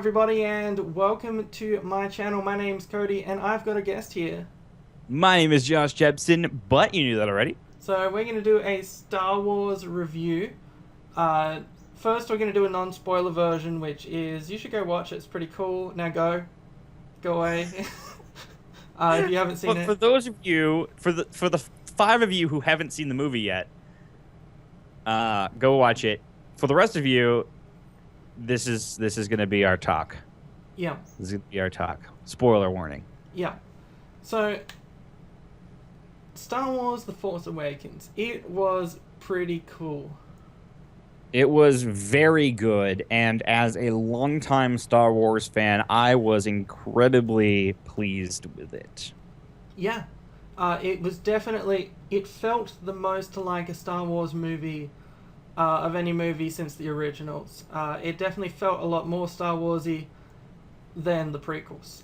everybody, and welcome to my channel. My name's Cody, and I've got a guest here. My name is Josh Jepson, but you knew that already. So we're going to do a Star Wars review. Uh, First, we're going to do a non-spoiler version, which is, you should go watch it. It's pretty cool. Now go away. If you haven't seen But for it. those of you, for the five of you who haven't seen the movie yet, go watch it. For the rest of you, this is going to be our talk. Yeah, This is going to be our talk. Spoiler warning. yeah. So, Star Wars: The Force Awakens. It was pretty cool. It was very good, and as a longtime Star Wars fan, I was incredibly pleased with it. Yeah, it was definitely. It felt the most like a Star Wars movie of any movie since the originals. It definitely felt a lot more Star Warsy than the prequels.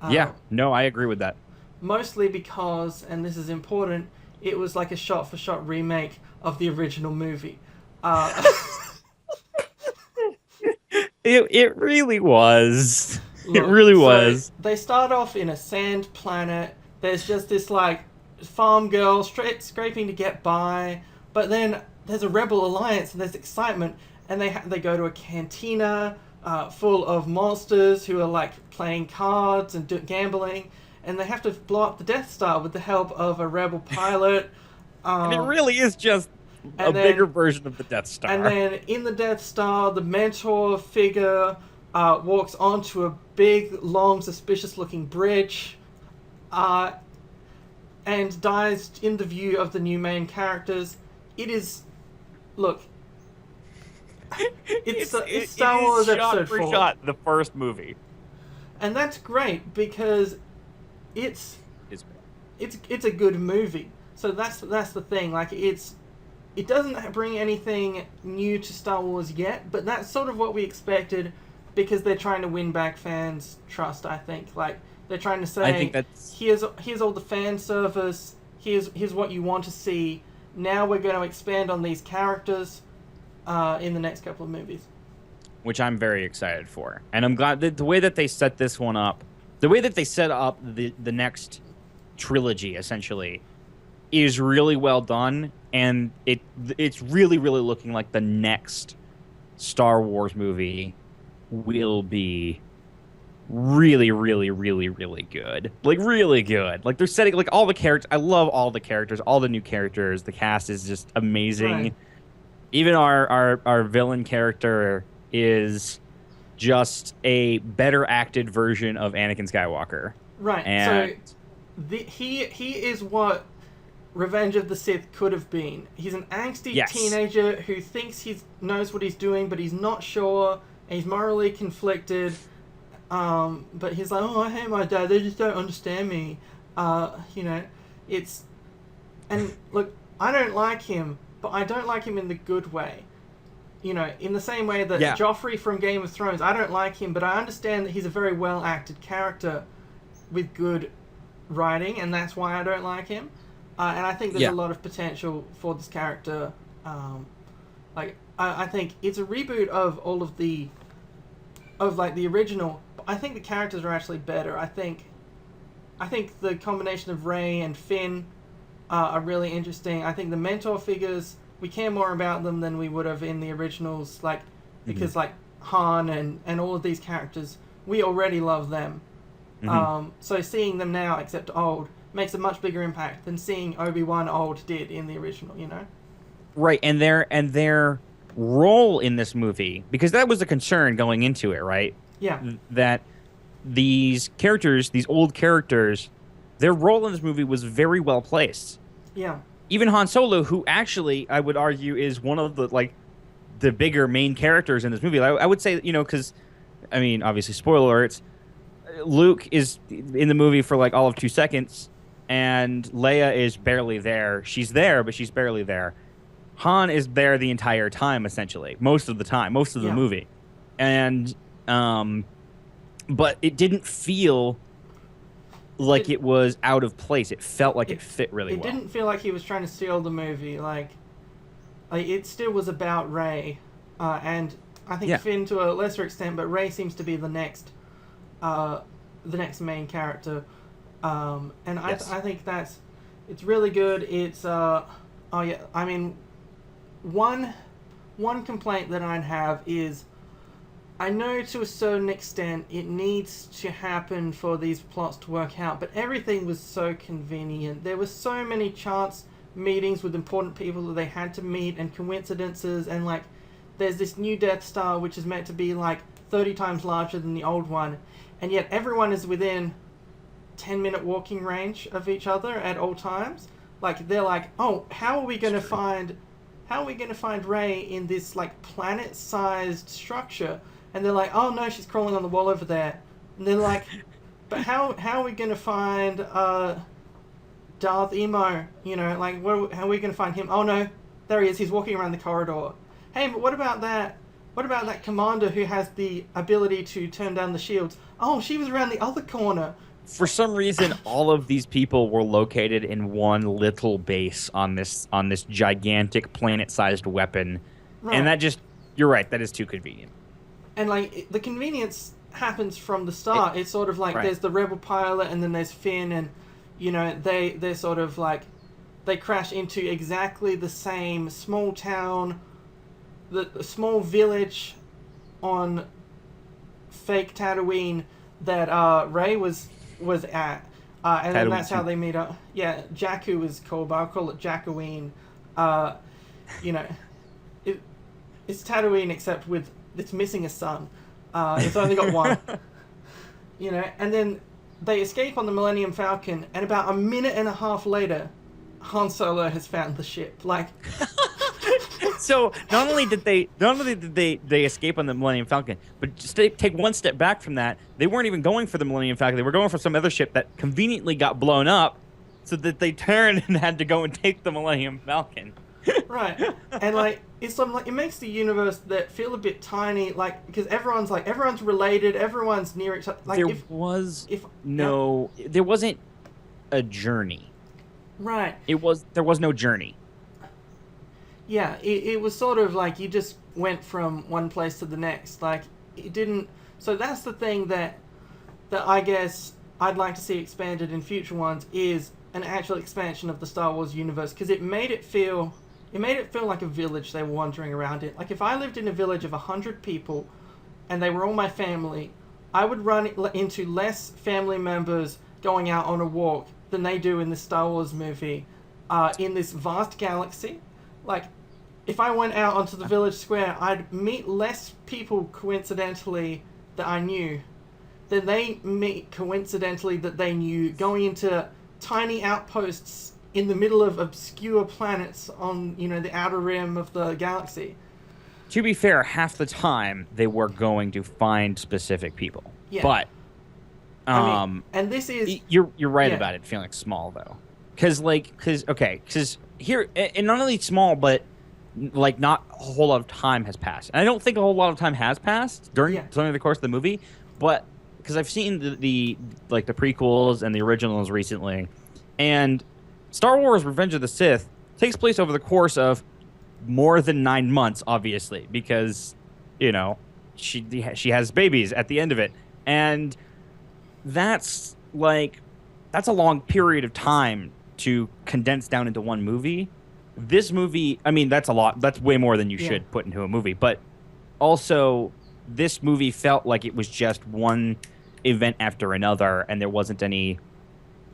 Yeah, no, I agree with that. Mostly because, and this is important, it was like a shot-for-shot remake of the original movie. Uh, It really was. It Look, really so was. they start off in a sand planet. There's just this like farm girl scraping to get by, but then there's a rebel alliance and there's excitement, and they go to a cantina full of monsters who are like playing cards and gambling, and they have to blow up the Death Star with the help of a rebel pilot. And it Um, really is just a and bigger then version of the Death and Star. then in the Death Star, the mentor figure walks onto a big, long, suspicious-looking bridge, uh, and dies in the view of the new main characters. It is, look, it's It Star is Wars shot Episode for 4, shot the first movie. and that's great because it's Is it's a good movie. So that's the thing. Like it doesn't bring anything new to Star Wars yet, but that's sort of what we expected because they're trying to win back fans' trust. I think like they're trying to I think say, that's here's all the fan service. Here's what you want to see. Now we're going to expand on these characters in the next couple of movies. which I'm very excited for, and I'm glad that the way that they set this one up, the way that they set up the next trilogy essentially, is really well done, and it's really looking like the next Star Wars movie will be really good. Like really good. Like they're setting like all the characters. I love all the characters, all the new characters. The cast is just Right. amazing. Even our villain character is just a better acted version of Anakin Skywalker. Right. So And he is what Revenge of the Sith could have been. He's an angsty yes. teenager who thinks he knows what he's doing, but he's not sure. And he's morally conflicted. But he's like, oh, I hate my dad. They just don't understand me. You know, it's and look, I don't like him, but I don't like him in the good way. You know, in the same way that Yeah. Joffrey from Game of Thrones, I don't like him, but I understand that he's a very well acted character with good writing, and that's why I don't like him. And I think there's a Yeah. lot of potential for this character. I think it's a reboot of all of like the original. But I think the characters are actually better. I think the combination of Rey and Finn are really interesting. I think the mentor figures, we care more about them than we would have in the originals, like Mhm. because like Han and all of these characters, we already love them. Mhm. So seeing them now, except old, makes a much bigger impact than seeing Obi-Wan old did in the original. You know? Right, and their role in this movie, because that was a concern going into it, right? Yeah, That these characters, these old characters, their role in this movie was very well placed. yeah, Even Han Solo, who actually I would argue is one of the like the bigger main characters in this movie. I would say, because I mean, obviously, spoiler alerts. Luke is in the movie for like all of 2 seconds, and Leia is barely there. She's there, but she's barely there. Han is there the entire time, essentially, most of the time, most of the yeah. movie, and but it didn't feel like It it was out of place. It felt like it it fit really it well. didn't feel like he was trying to steal the movie. Like it still was about Rey, and I think Finn to a lesser extent, but Rey seems to be the next main character. And yes. I think it's really good. It's I mean, one complaint that I'd have is, I know to a certain extent it needs to happen for these plots to work out, but everything was so convenient. There were so many chance meetings with important people that they had to meet, and coincidences, and like there's this new Death Star which is meant to be like 30 times larger than the old one, and yet everyone is within 10-minute walking range of each other at all times. Like they're like, oh, how are we going to find Rey in this like planet-sized structure? And they're like, oh no, she's crawling on the wall over there. And they're like, but how are we going to find Darth Emo? You know, like how are we going to find him? Oh no, there he is. He's walking around the corridor. Hey, but what about that commander who has the ability to turn down the shields? Oh, she was around the other corner. For some reason, all of these people were located in one little base on this gigantic planet-sized weapon, right. And that just, you're right, that is too convenient. And like the convenience happens from the start. It's sort of like right. There's the rebel pilot, and then there's Finn, and you know they're sort of like they crash into exactly the same small town, the small village on fake Tatooine that Rey was at, and then that's how they meet up. Yeah, Jakku is called, but I'll call it Jakkuine. You know, it's Tatooine except with it's missing a son. It's only got one. You know, and then they escape on the Millennium Falcon, and about a minute and a half later, Han Solo has found the ship. Like, so not only did they escape on the Millennium Falcon, but just take one step back from that, they weren't even going for the Millennium Falcon. They were going for some other ship that conveniently got blown up, so that they turned and had to go and take the Millennium Falcon. Right, and like it makes the universe that feel a bit tiny, like because everyone's related, everyone's near each other. Like there wasn't a journey. Right. There was no journey. Yeah, it was sort of like you just went from one place to the next. Like it didn't. So that's the thing that I guess I'd like to see expanded in future ones, is an actual expansion of the Star Wars universe, because it made it feel like a village they were wandering around in. Like if I lived in a village of 100 people and they were all my family, I would run into less family members going out on a walk than they do in the Star Wars movie, in this vast galaxy. Like if I went out onto the village square, I'd meet less people coincidentally that I knew than they meet coincidentally that they knew, going into tiny outposts in the middle of obscure planets on, you know, the outer rim of the galaxy. To be fair, half the time they were going to find specific people. Yeah. But I mean, and this is you're right about it feeling small though. Cuz here, and not only small, but like not a whole lot of time has passed. And I don't think a whole lot of time has passed during the course of the movie, but because I've seen the prequels and the originals recently, and Star Wars Revenge of the Sith takes place over the course of more than 9 months, obviously, because, you know, she has babies at the end of it. And that's a long period of time to condense down into one movie. This movie, I mean, that's a lot. That's way more than you should put into a movie. But also, this movie felt like it was just one event after another, and there wasn't any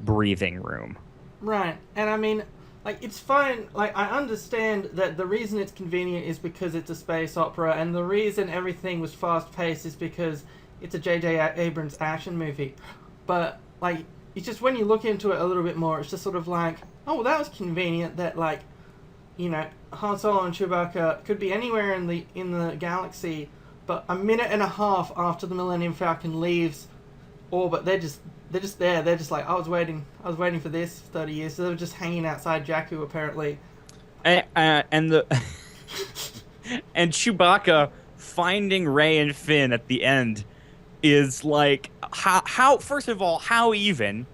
breathing room. Right. And I mean, like, it's fine. Like, I understand that the reason it's convenient is because it's a space opera, and the reason everything was fast-paced is because it's a J.J. Abrams action movie. But, like, it's just when you look into it a little bit more, it's just sort of like, oh, well, that was convenient that, like, you know, Han Solo and Chewbacca could be anywhere in the galaxy, but a minute and a half after the Millennium Falcon leaves orbit, they're just there. They're just like, I was waiting for this for 30 years. So they were just hanging outside Jakku, apparently. And Chewbacca finding Rey and Finn at the end is like, how first of all, how even?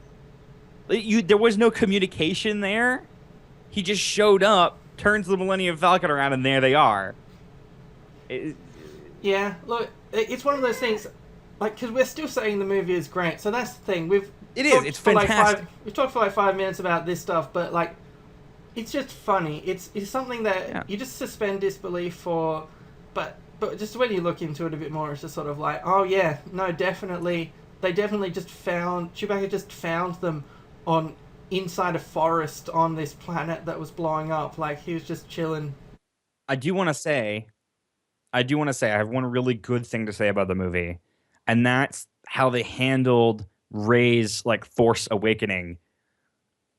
There was no communication there. He just showed up, turns the Millennium Falcon around, and there they are. Yeah, look, it's one of those things, like, because we're still saying the movie is great. So that's the thing. It is. It's fantastic. We've talked for like 5 minutes about this stuff, but like, it's just funny. It's something that you just suspend disbelief for, but just when you look into it a bit more, it's just sort of like, oh yeah, no, definitely, they definitely just found Chewbacca just found them on inside a forest on this planet that was blowing up. Like he was just chilling. I do want to say, I have one really good thing to say about the movie, and that's how they handled Rey's like Force awakening.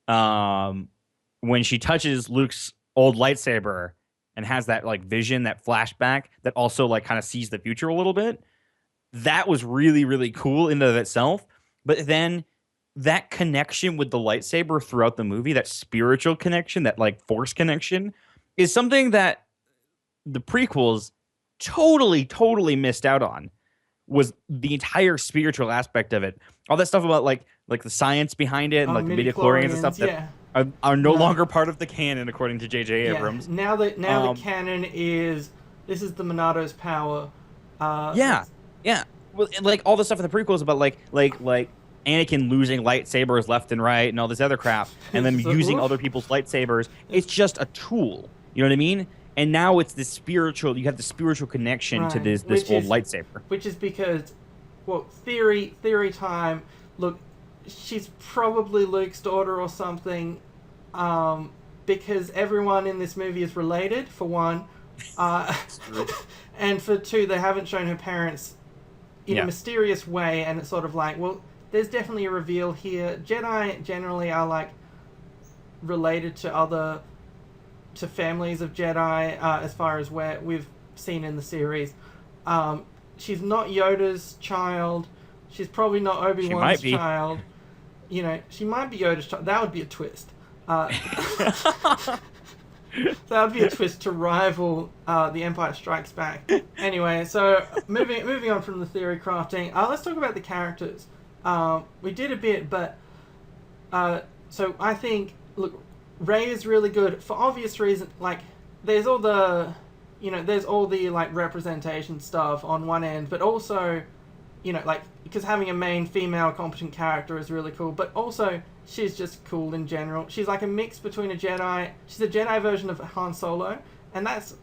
Um, when she touches Luke's old lightsaber and has that like vision, that flashback that also like kind of sees the future a little bit. That was really, really cool in and of itself. But then that connection with the lightsaber throughout the movie, that spiritual connection, that like Force connection, is something that the prequels totally missed out on. Was the entire spiritual aspect of it. All that stuff about like the science behind it and like the midichlorians and stuff that are no longer part of the canon according to J.J. Abrams. Now the canon is this is the Monado's power. Yeah. Well, like all the stuff in the prequels about like Anakin losing lightsabers left and right and all this other crap, and then using other people's lightsabers. It's just a tool. You know what I mean? And now it's this spiritual. You have the spiritual connection to this old lightsaber. Which is because, well, theory time. Look, she's probably Luke's daughter or something, because everyone in this movie is related. For one, and for two, they haven't shown her parents in a mysterious way, and it's sort of like, well, there's definitely a reveal here. Jedi generally are like related to families of Jedi, as far as where we've seen in the series. She's not Yoda's child. She's probably not Obi-Wan's child. You know, she might be Yoda's child. That would be a twist. That would be a twist to rival The Empire Strikes Back. Anyway, so moving on from the theory crafting, let's talk about the characters. We did a bit, but so I think, look, Rey is really good for obvious reasons. Like, there's all the like representation stuff on one end, but also, you know, like, because having a main female competent character is really cool. But also, she's just cool in general. She's like a mix between a Jedi. She's a Jedi version of Han Solo, and that's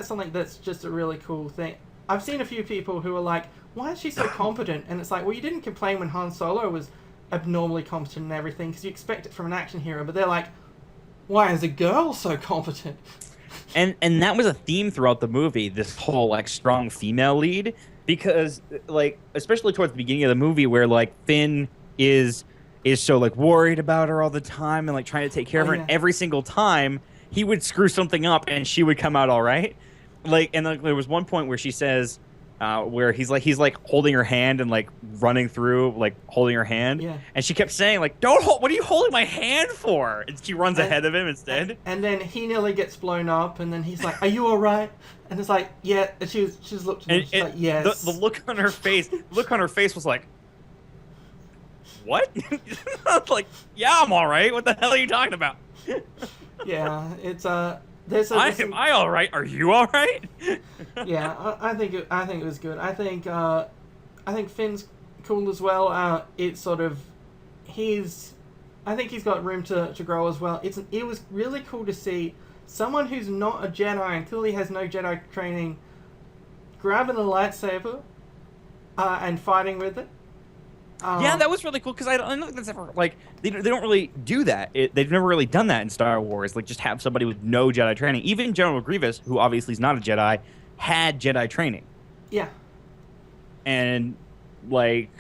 something that's just a really cool thing. I've seen a few people who are like, why is she so competent? And it's like, well, you didn't complain when Han Solo was abnormally competent and everything, because you expect it from an action hero, but they're like, why is a girl so competent? And that was a theme throughout the movie, this whole like strong female lead, because like especially towards the beginning of the movie where like Finn is so like worried about her all the time and like trying to take care of her, and every single time he would screw something up and she would come out all right. Like, and like, there was one point where she says, where he's like holding her hand and like running through, like holding her hand, and she kept saying like, "Don't hold! What are you holding my hand for?" And she runs ahead of him instead. And then he nearly gets blown up, and then he's like, "Are you all right?" And it's like, "Yeah." And she's looked at him, she's like, "Yes." The look on her face, was like, "What?" Like, "Yeah, I'm all right. What the hell are you talking about?" Yeah, it's Am I all right? Are you all right? Yeah, I think it was good. I think Finn's cool as well. It's sort of I think he's got room to grow as well. It was really cool to see someone who's not a Jedi and clearly has no Jedi training grabbing a lightsaber and fighting with it. Yeah, that was really cool, because I don't think that's ever, like, they don't really do that. They've never really done that in Star Wars, like, just have somebody with no Jedi training. Even General Grievous, who obviously is not a Jedi, had Jedi training. Yeah. And, like,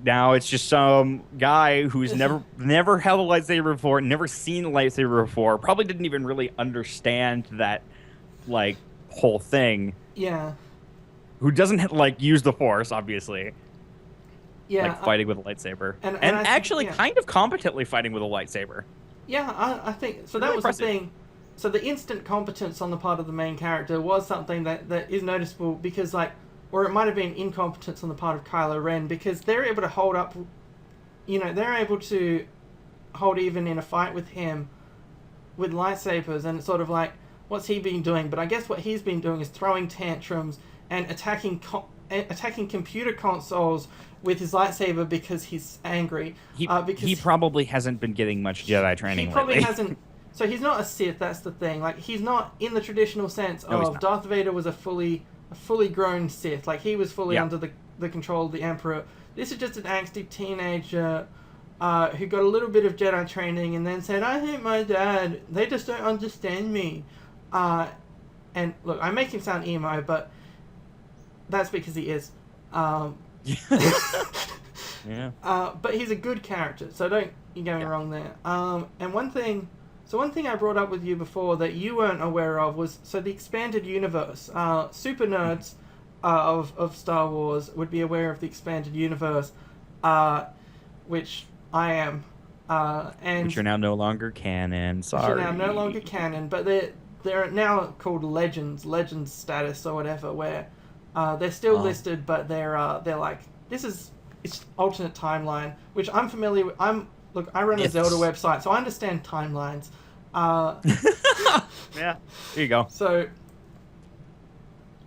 now it's just some guy who's never held a lightsaber before, never seen a lightsaber before, probably didn't even really understand that, like, whole thing. Yeah. Who doesn't, like, use the Force, obviously. Yeah, like fighting with a lightsaber, and actually think, kind of competently fighting with a lightsaber. Yeah, I think so. That was impressive. The thing. So the instant competence on the part of the main character was something that is noticeable, because like, or it might have been incompetence on the part of Kylo Ren, because they're able to hold up. You know, they're able to hold even in a fight with him with lightsabers, and it's sort of like, what's he been doing? But I guess what he's been doing is throwing tantrums and attacking computer consoles with his lightsaber because he's angry. Because he probably hasn't been getting much Jedi training. He probably lately. hasn't. So he's not a Sith. That's the thing. Like, he's not in the traditional sense of Darth Vader was a fully grown Sith. Like, he was fully under the control of the Emperor. This is just an angsty teenager who got a little bit of Jedi training and then said, "I hate my dad. They just don't understand me." And look, I make him sound emo, but that's because he is. Yeah. But he's a good character, so don't you get me wrong there. And one thing I brought up with you before that you weren't aware of was, so the expanded universe. Super nerds of Star Wars would be aware of the expanded universe, which I am. And which are now no longer canon. Sorry. Which are now no longer canon, but they're now called legends status or whatever, where they're still listed, but they're like, it's alternate timeline, which I'm familiar with. I run a Zelda website, so I understand timelines. Yeah, there you go. So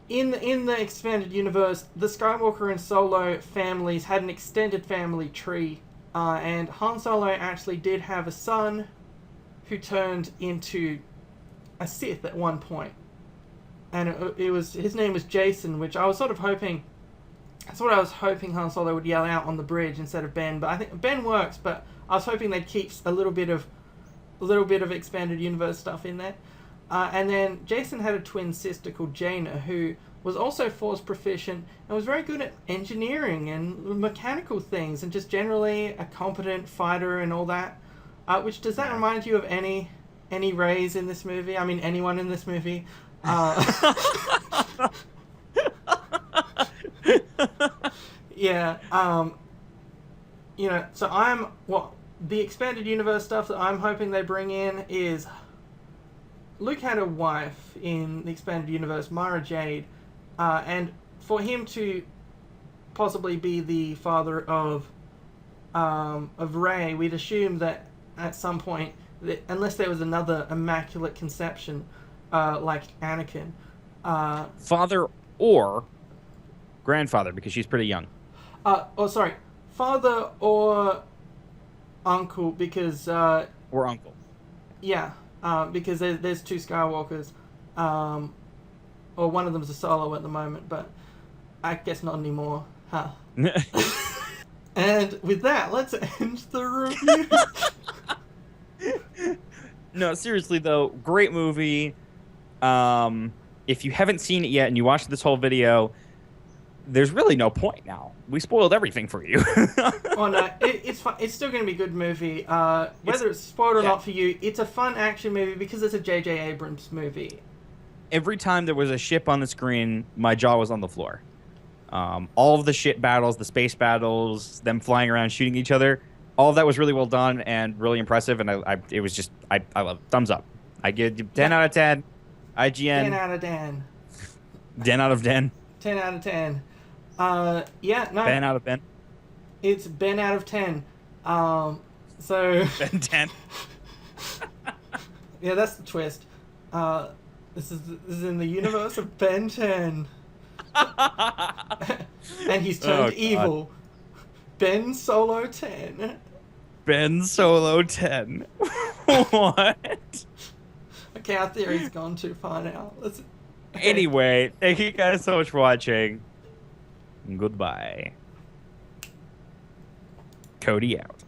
in the expanded universe, the Skywalker and Solo families had an extended family tree, and Han Solo actually did have a son who turned into a Sith at one point, and his name was Jason, which I was sort of hoping. That's what I was hoping Han Solo would yell out on the bridge instead of Ben, but I think Ben works. But I was hoping they'd keep a little bit of expanded universe stuff in there. And then Jason had a twin sister called Jaina, who was also Force proficient and was very good at engineering and mechanical things, and just generally a competent fighter and all that. Which, does that remind you of any Reys in this movie? I mean, anyone in this movie? Yeah, so the expanded universe stuff that I'm hoping they bring in is, Luke had a wife in the expanded universe, Mara Jade, and for him to possibly be the father of Rey, we'd assume that at some point, unless there was another immaculate conception, like Anakin, father or grandfather, because she's pretty young. Father or uncle, because or uncle. Yeah, because there's two Skywalkers, or one of them's a Solo at the moment, but I guess not anymore, huh? And with that, let's end the review. No, seriously though, great movie. If you haven't seen it yet and you watched this whole video, there's really no point now. We spoiled everything for you. Oh no, it's fun. It's still going to be a good movie. Whether it's spoiled or not for you, it's a fun action movie because it's a J.J. Abrams movie. Every time there was a ship on the screen, my jaw was on the floor. All of the ship battles, the space battles, them flying around shooting each other, all of that was really well done and really impressive. And I love it. Thumbs up. I give you 10 out of 10. IGN. 10 out of 10. 10 out of 10. 10 out of 10. Yeah, no. Ben out of Ben. It's Ben out of 10. So. Ben 10. Yeah, that's the twist. This is in the universe of Ben 10. And he's turned evil. Ben Solo 10. Ben Solo 10. What? Okay, our theory's gone too far now. Okay. Anyway, thank you guys so much for watching. Goodbye. Cody out.